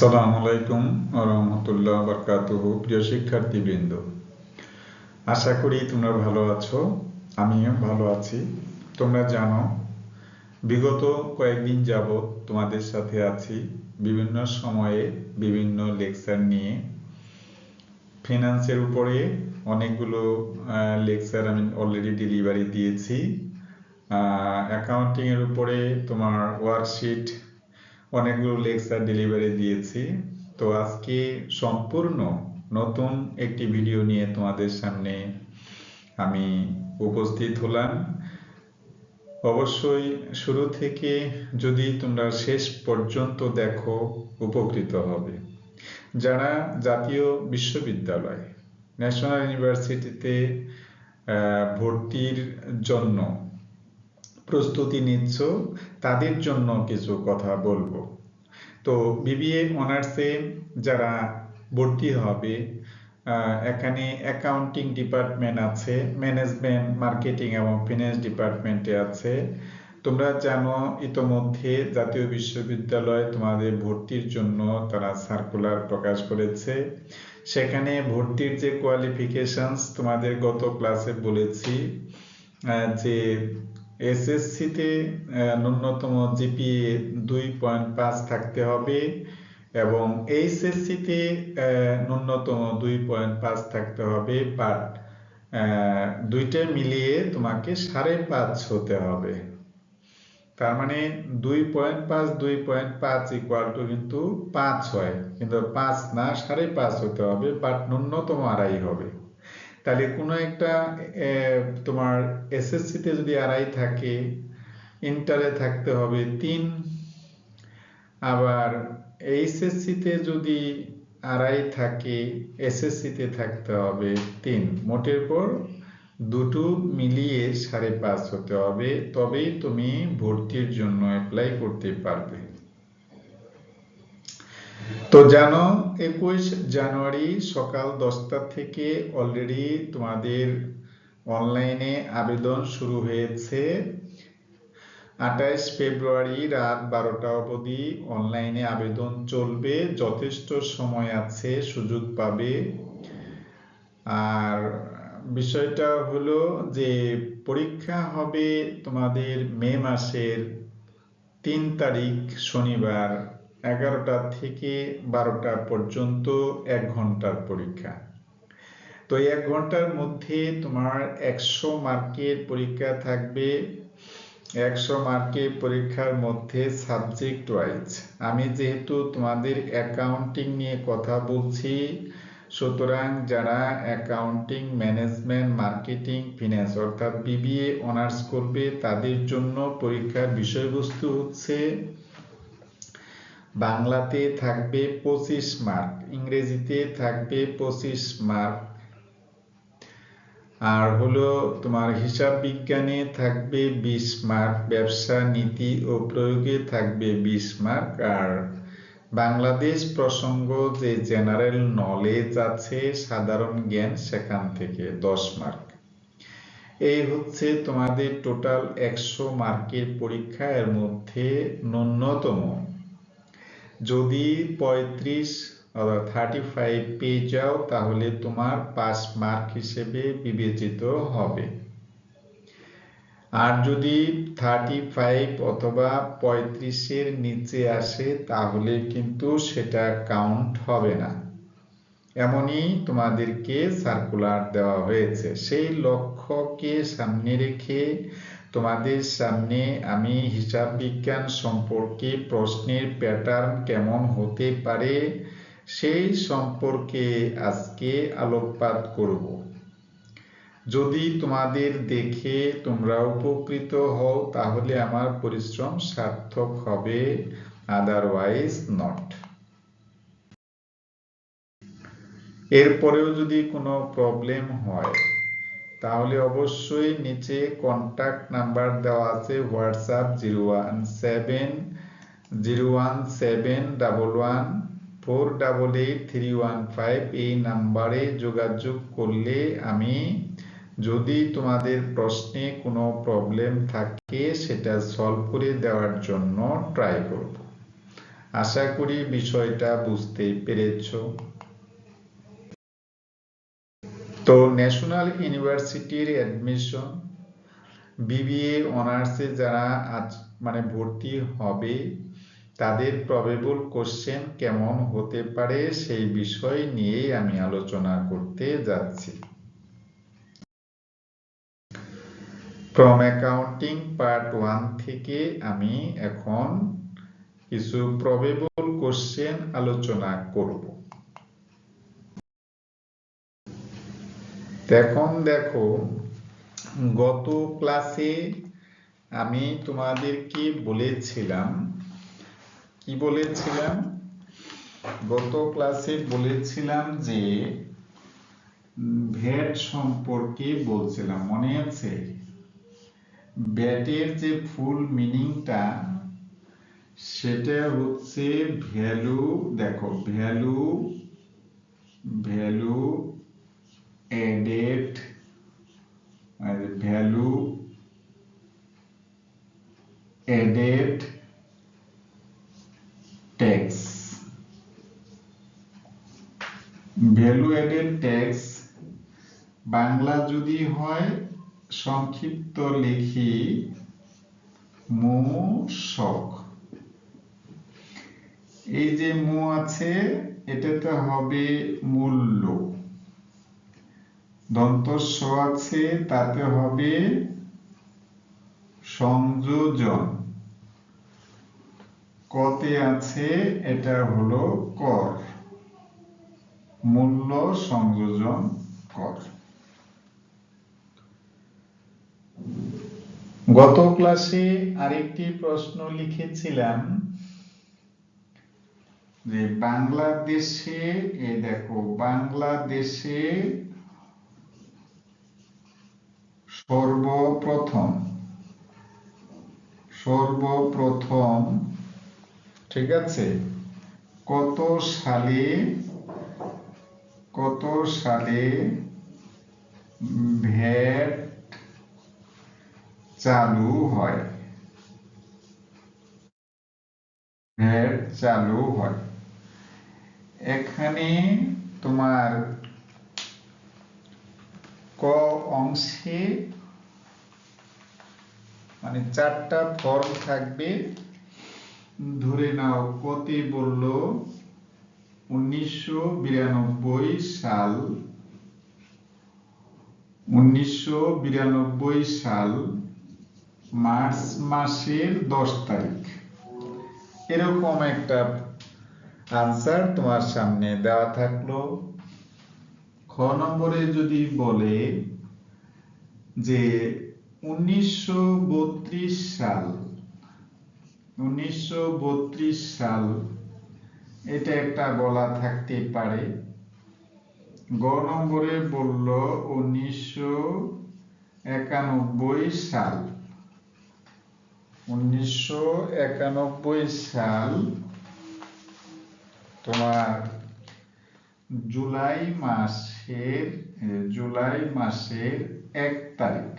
আসসালামু আলাইকুম ওয়া রাহমাতুল্লাহি ওয়া বারাকাতুহু। প্রিয় শিক্ষার্থীবৃন্দ, আশা করি তোমরা ভালো আছো। আমিও ভালো আছি। তোমরা জানো, বিগত কয়েকদিন যাবত তোমাদের সাথে আছি। বিভিন্ন সময়ে বিভিন্ন লেকচার নিয়ে ফিনান্সের উপরে অনেকগুলো লেকচার আমি অলরেডি ডেলিভারি দিয়েছি। অ্যাকাউন্টিং এর উপরে তোমার ওয়ার্কশিট অনেকগুলো লেকচার ডেলিভারি দিয়েছি। তো আজকে সম্পূর্ণ নতুন একটি ভিডিও নিয়ে তোমাদের সামনে আমি উপস্থিত হলাম। অবশ্যই শুরু থেকে যদি তোমরা শেষ পর্যন্ত দেখো, উপকৃত হবে। যারা জাতীয় বিশ্ববিদ্যালয় ন্যাশনাল ইউনিভার্সিটিতে ভর্তির জন্য প্রস্তুতি নিচ্ছ, তাদের জন্য কিছু কথা বলবো। তো বিবিএ অনার্সে যারা ভর্তি হবে, এখানে অ্যাকাউন্টিং ডিপার্টমেন্ট আছে, ম্যানেজমেন্ট, মার্কেটিং এবং ফিনান্স ডিপার্টমেন্টে আছে। তোমরা জানো ইতোমধ্যে জাতীয় বিশ্ববিদ্যালয় তোমাদের ভর্তির জন্য তারা সার্কুলার প্রকাশ করেছে। সেখানে ভর্তির যে কোয়ালিফিকেশনস তোমাদের গত ক্লাসে বলেছি যে এসএসসিতে ন্যূনতম জিপিএ 2.5 থাকতে হবে এবং এইচএসসিতে ন্যূনতম 2.5 থাকতে হবে, বাট দুইটা মিলিয়ে তোমাকে 5.5 হতে হবে। তার মানে 2.5 ইকুয়াল টু কিন্তু 5 হয়, কিন্তু 5 না 5.5 হতে হবে, বাট ন্যূনতম 2.5 হবে। তাহলে কোনো একটা তোমার এসএসসিতে যদি 2.5 থাকে, ইন্টারে থাকতে হবে 3, আবার এইচএসসিতে যদি 2.5 থাকে, এসএসসিতে থাকতে হবে 3। মোটের পর দুটো মিলিয়ে 5.5 হতে হবে, তবেই তুমি ভর্তির জন্য অ্যাপ্লাই করতে পারবে। তো জানো, 21 জানুয়ারি সকাল 10টা থেকে অলরেডি তোমাদের অনলাইনে আবেদন শুরু হয়েছে। 28 ফেব্রুয়ারি রাত 12টা অবধি অনলাইনে আবেদন চলবে। যথেষ্ট সময় আছে, সুযোগ পাবে। আর বিষয়টা হলো যে পরীক্ষা হবে তোমাদের মে মাসের 3 তারিখ শনিবার 11টা থেকে 12টা পর্যন্ত 1 ঘন্টার পরীক্ষা। তো 1 ঘন্টার মধ্যে তোমার 100 মার্কের পরীক্ষা থাকবে। 100 মার্কের পরীক্ষার মধ্যে সাবজেক্ট ওয়াইজ, আমি যেহেতু তোমাদের অ্যাকাউন্টিং নিয়ে কথা বলছি, সুতরাং যারা অ্যাকাউন্টিং, ম্যানেজমেন্ট, মার্কেটিং, ফিন্যান্স অর্থাৎ বিবিএ অনার্স করবে, তাদের জন্য পরীক্ষার বিষয়বস্তু হচ্ছে বাংলাতে থাকবে 25 মার্ক, ইংরেজিতে থাকবে 25 মার্ক, আর হলো তোমার হিসাব বিজ্ঞানে থাকবে 20 মার্ক, ব্যবসা নীতি ও প্রয়োগে থাকবে 20 মার্ক, আর বাংলাদেশ প্রসঙ্গ যে জেনারেল নলেজ আছে, সাধারণ জ্ঞান, সেখান থেকে 10 মার্ক। এই হচ্ছে তোমাদের টোটাল 100 মার্কের পরীক্ষা। এর মধ্যে ন্যূনতম যদি 35 অর্থাৎ 35 পেয়ে যাও, তাহলে তোমার 5 মার্ক হিসেবে বিবেচিত হবে। আর যদি 35 অথবা 35-এর নিচে আসে, তাহলে কিন্তু সেটা কাউন্ট হবে না। এমনই তোমাদেরকে সার্কুলার দেওয়া হয়েছে। সেই লক্ষ্যকে সামনে রেখে তোমাদের সামনে আমি হিসাব বিজ্ঞান সম্পর্কে প্রশ্নের প্যাটার্ন কেমন হতে পারে সেই সম্পর্কে আজকে আলোকপাত করব। যদি তোমাদের দেখে তোমরা উপকৃত হও, তাহলে আমার পরিশ্রম সার্থক হবে, আদারওয়াইজ নট। এরপরেও যদি কোনো প্রবলেম হয়, তাহলে অবশ্যই নিচে কন্টাক্ট নাম্বার দেওয়া আছে, হোয়াটসঅ্যাপ 0171111488315, এই নাম্বারে যোগাযোগ করলে আমি যদি তোমাদের প্রশ্নে কোনো প্রবলেম থাকে সেটা সলভ করে দেওয়ার জন্য ট্রাই করব। আশা করি বিষয়টা বুঝতেই পেরেছো। তো ন্যাশনাল ইউনিভার্সিটির অ্যাডমিশন বিবিএ অনার্সে যারা ভর্তি হবে তাদের প্রবেবল কোশ্চেন কেমন হতে পারে সেই বিষয় নিয়েই আমি আলোচনা করতে যাচ্ছি। ফ্রম অ্যাকাউন্টিং পার্ট 1 থেকে আমি এখন কিছু প্রবেবল কোশ্চেন আলোচনা করব। এখন দেখো, গত ক্লাসে আমি তোমাদেরকে বলেছিলাম, কি বলেছিলাম? গত ক্লাসে বলেছিলাম যে ভ্যাট সম্পর্কে বলছিলাম, মনে আছে? ভ্যাটের যে ফুল মিনিংটা সেটা হচ্ছে ভ্যালু, দেখো value aided, value aided tax. Value aided tax Bangla যদি হয় সংক্ষিপ্ত লিখি মূসক। এই যে মু আছে এটাতে হবে মূল্য, দন্ত স আছে তাতে হবে সংযোজন, কতে আছে এটা হলো কর, মূল্য সংযোজন কর। গত ক্লাসে আরেকটি প্রশ্ন লিখেছিলাম যে বাংলাদেশে, এই দেখো বাংলাদেশে সর্বপ্রথম ঠিক আছে কত সালে ভ্যাট চালু হয়? ভ্যাট চালু হয়, এখানে তোমার ক অংশে চারটা ফর্ম থাকবে। ধরে নাও কতে বললো 1992 সাল, 1992 সাল মার্চ মাসের 10 তারিখ, এরকম একটা আনসার তোমার সামনে দেওয়া থাকলো। খ নম্বরে যদি বলে যে 1932 সাল, 1932 সাল, এটা একটা বলা থাকতে পারে। গ নম্বরে বলল 1991 সাল, 1991 সাল তোমার জুলাই মাসের 1 তারিখ।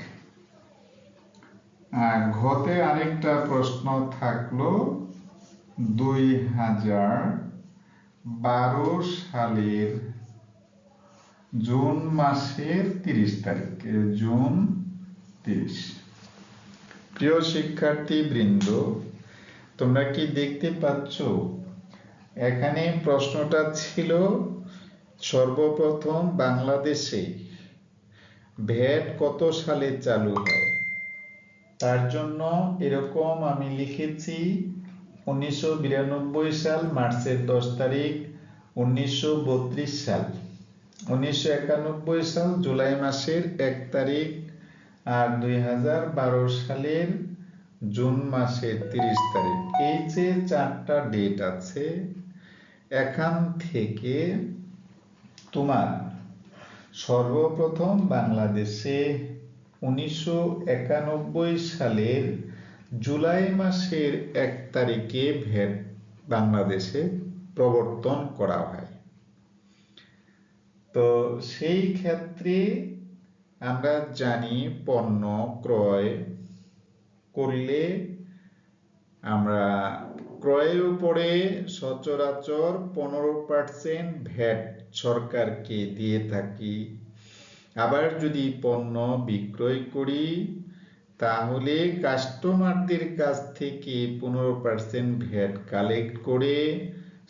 আর ঘতে আরেকটা প্রশ্ন থাকলো 2012 সালের জুন মাসের 30 তারিখ, জুন 30। প্রিয় শিক্ষার্থী বৃন্দ, তোমরা কি দেখতে পাচ্ছ এখানে প্রশ্নটা ছিল সর্বপ্রথম বাংলাদেশে ভ্যাট কত সালে চালু হয়, তার জন্য এরকম আমি লিখেছি 1992 সাল মার্চের 10 তারিখ, 1932 সাল, 1991 সাল জুলাই মাসের 1 তারিখ, আর 2012 সালের জুন মাসের 30 তারিখ। এই যে চারটা ডেট আছে, এখান থেকে তোমার সর্বপ্রথম বাংলাদেশে 1991 সালের জুলাই মাসের 1 তারিখে ভ্যাট বাংলাদেশে প্রবর্তন করা হয়। তো সেই ক্ষেত্রে আমরা জানি পণ্য ক্রয় করলে আমরা ক্রয়ের উপরে সচরাচর 15% ভ্যাট সরকারকে দিয়ে থাকি। আবার যদি পণ্য বিক্রয় করি তাহলে কাস্টমারদের কাছ থেকে 15% ভ্যাট কালেক্ট করে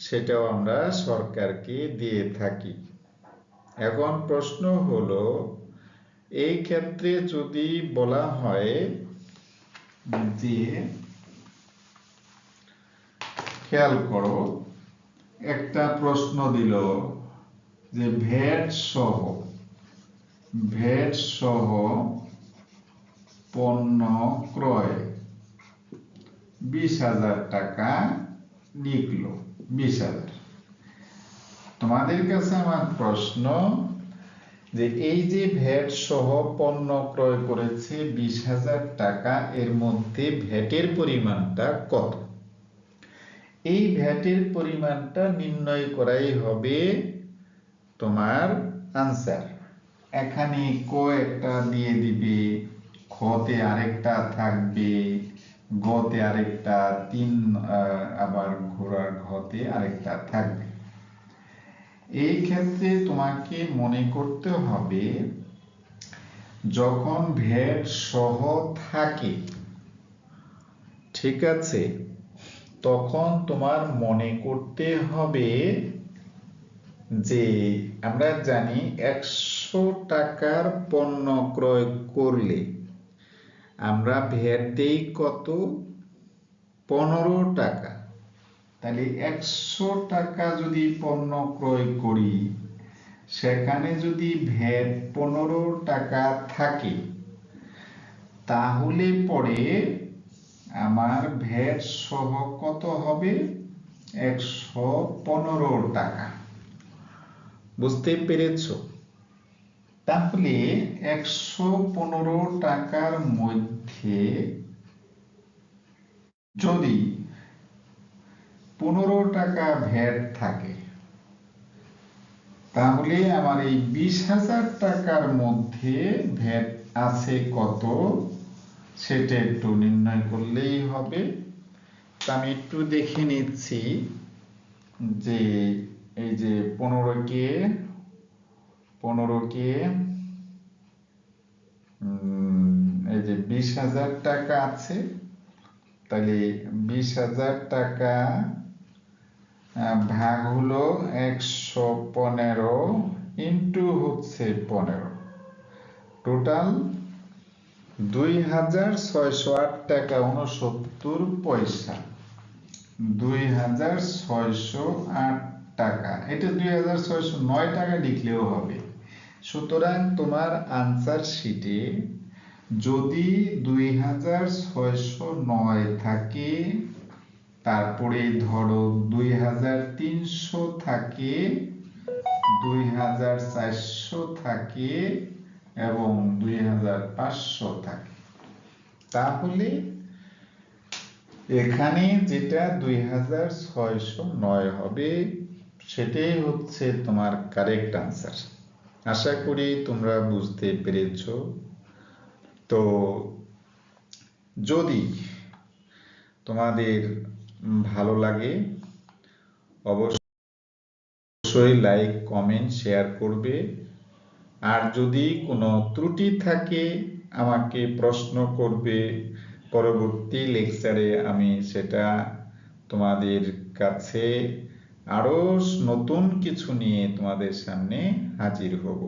সেটাও আমরা সরকারকে দিয়ে থাকি। এখন প্রশ্ন হলো, এই ক্ষেত্রে যদি বলা হয় যে, খেয়াল করো, একটা প্রশ্ন দিল যে ভ্যাট সহ পণ্য ক্রয় 20,000 টাকা লিখলো। 20,000। তোমাদের কাছে আমার প্রশ্ন যে এই যে ভ্যাট সহ পণ্য ক্রয় করেছে 20,000 টাকা, এর মধ্যে ভ্যাটের পরিমাণটা কত? এই ভ্যাটের পরিমাণটা নির্ণয় করাই হবে তোমার আনসার। এখানে ক একটা দিয়ে দিবে, খতে আরেকটা থাকবে, গতে আরেকটা, আবার ঘোড়ার ঘতে আরেকটা থাকবে। এই ক্ষেত্রে তোমাকে মনে করতে হবে, যখন ভ্যাট সহ থাকে, ঠিক আছে, তখন তোমার মনে করতে হবে যে আমরা জানি 100 টাকার পণ্য ক্রয় করলে আমরা ভ্যাট দেই কত? 15 টাকা। তাহলে 100 টাকা যদি পণ্য ক্রয় করি, সেখানে যদি ভ্যাট 15 টাকা থাকে, তাহলে পরে আমার ভ্যাট সহ কত হবে? 115 টাকা। বুঝতে পেরেছ? তাহলে 115 টাকার মধ্যে যদি 15 টাকা ভ্যাট থাকে, তাহলে আমার এই 20,000 টাকার মধ্যে ভ্যাট আছে কত, সেটা একটু নির্ণয় করলেই হবে। আমি একটু দেখে নিচ্ছি যে এই যে 15কে এই যে 20,000 টাকা আছে, তাহলে 20,000 টাকা ভাগ হলো 115 ইন্টু হচ্ছে 15, টোটাল 2,608 টাকা 69 পয়সা। 2,608 টাকা, এটা 2,609 টাকা লিখলেও হবে। সুতরাং তোমার আনসার শিটে যদি 2,609 থাকে, তারপরে ধরো 2,300 থাকে, 2,400 থাকে এবং 2,500 থাকে, তাহলে এখানে যেটা 2,609 হবে, সেটাই হচ্ছে তোমার কারেক্ট আনসার। আশা করি তোমরা বুঝতে পেরেছ। তো যদি তোমাদের ভালো লাগে অবশ্যই লাইক, কমেন্ট, শেয়ার করবে। আর যদি কোনো ত্রুটি থাকে আমাকে প্রশ্ন করবে, পরবর্তী লেকচারে আমি সেটা তোমাদের কাছে আরো নতুন কিছু নিয়ে তোমাদের সামনে হাজির হব।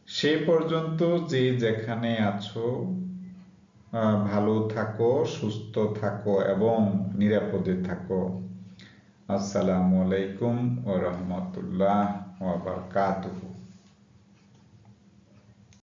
সে পর্যন্ত যে যেখানে আছো ভালো থাকো, সুস্থ থাকো এবং নিরাপদে থাকো। আসসালামু আলাইকুম ওয়া রাহমাতুল্লাহ ওয়া বারাকাতুহু।